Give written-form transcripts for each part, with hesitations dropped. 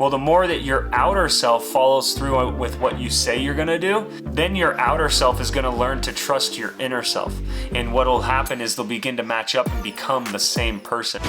Well, the more that your outer self follows through with what you say you're gonna do, then your outer self is gonna learn to trust your inner self. And what will happen is they'll begin to match up and become the same person.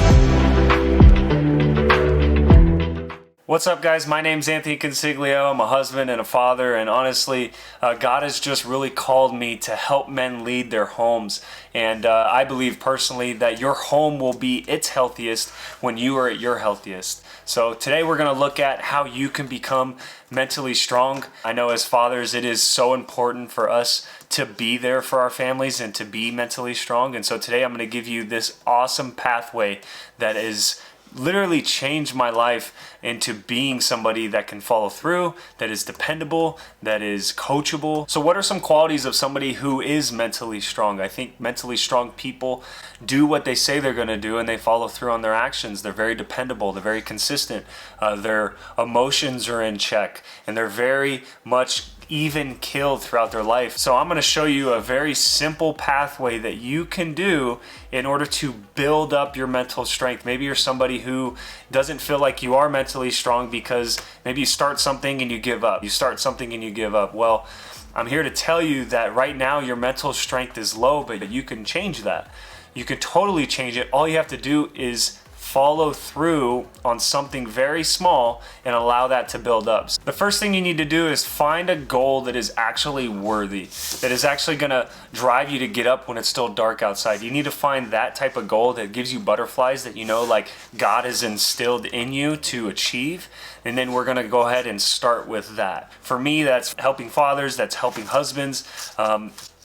What's up, guys? My name's Anthony Consiglio. I'm a husband and a father, and honestly, God has just really called me to help men lead their homes. And I believe personally that your home will be its healthiest when you are at your healthiest. So today we're going to look at how you can become mentally strong. I know as fathers, it is so important for us to be there for our families and to be mentally strong. And so today I'm going to give you this awesome pathway that is literally changed my life into being somebody that can follow through, that is dependable, that is coachable. So what are some qualities of somebody who is mentally strong? I think mentally strong people do what they say they're going to do and they follow through on their actions. They're very dependable, they're very consistent, their emotions are in check, and they're very much even killed throughout their life. So I'm going to show you a very simple pathway that you can do in order to build up your mental strength. Maybe you're somebody who doesn't feel like you are mentally strong because maybe you start something and you give up. You start something and you give up. Well, I'm here to tell you that right now your mental strength is low, but you can change that. You can totally change it. All you have to do is follow through on something very small and allow that to build up. The first thing you need to do is find a goal that is actually worthy, that is actually gonna drive you to get up when it's still dark outside. You need to find that type of goal that gives you butterflies, that you know like God has instilled in you to achieve. And then we're gonna go ahead and start with that. For me, that's helping fathers, that's helping husbands.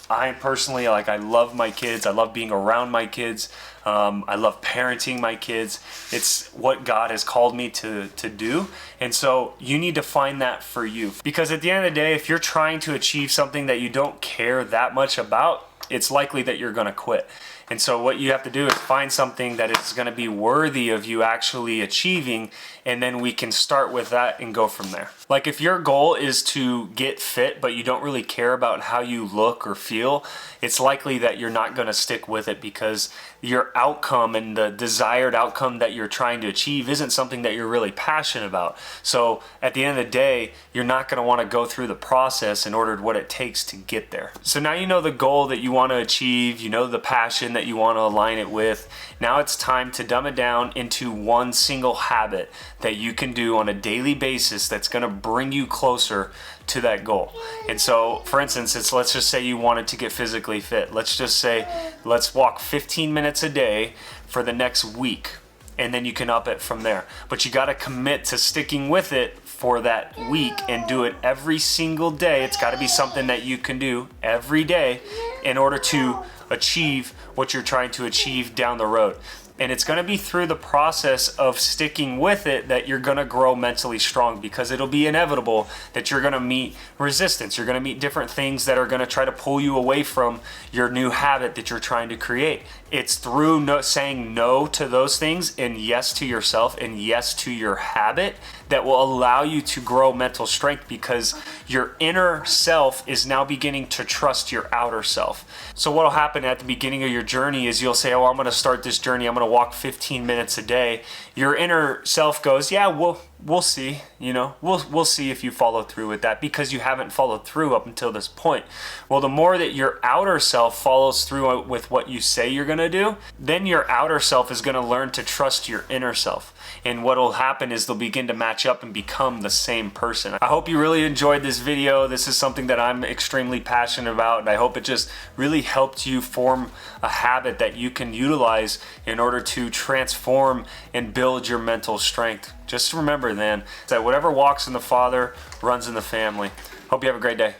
I personally, I love my kids. I love being around my kids. I love parenting my kids. It's what God has called me to do. And so you need to find that for you. Because at the end of the day, if you're trying to achieve something that you don't care that much about, it's likely that you're gonna quit. And so what you have to do is find something that is going to be worthy of you actually achieving, and then we can start with that and go from there. Like if your goal is to get fit, but you don't really care about how you look or feel, it's likely that you're not going to stick with it because your outcome and the desired outcome that you're trying to achieve isn't something that you're really passionate about. So at the end of the day, you're not going to want to go through the process in order to what it takes to get there. So now you know the goal that you want to achieve, you know the passion that you want to align it with. Now it's time to dumb it down into one single habit that you can do on a daily basis that's going to bring you closer to that goal. And so for instance, let's just say you wanted to get physically fit. Let's just say let's walk 15 minutes a day for the next week, and then you can up it from there. But you got to commit to sticking with it for that week and do it every single day. It's got to be something that you can do every day in order to achieve what you're trying to achieve down the road. And it's going to be through the process of sticking with it that you're going to grow mentally strong, because it'll be inevitable that you're going to meet resistance. You're going to meet different things that are going to try to pull you away from your new habit that you're trying to create. It's through saying no to those things and yes to yourself and yes to your habit that will allow you to grow mental strength, because your inner self is now beginning to trust your outer self. So what will happen at the beginning of your journey is you'll say, oh, I'm going to start this journey. I'm going to walk 15 minutes a day. Your inner self goes, yeah, we'll see, we'll see if you follow through with that, because you haven't followed through up until this point. Well, the more that your outer self follows through with what you say you're going to do, then your outer self is going to learn to trust your inner self. And what will happen is they'll begin to match up and become the same person. I hope you really enjoyed this video. This is something that I'm extremely passionate about, and I hope it just really helped you form a habit that you can utilize in order to transform and build your mental strength. Just remember, then, that whatever walks in the Father runs in the family. Hope you have a great day.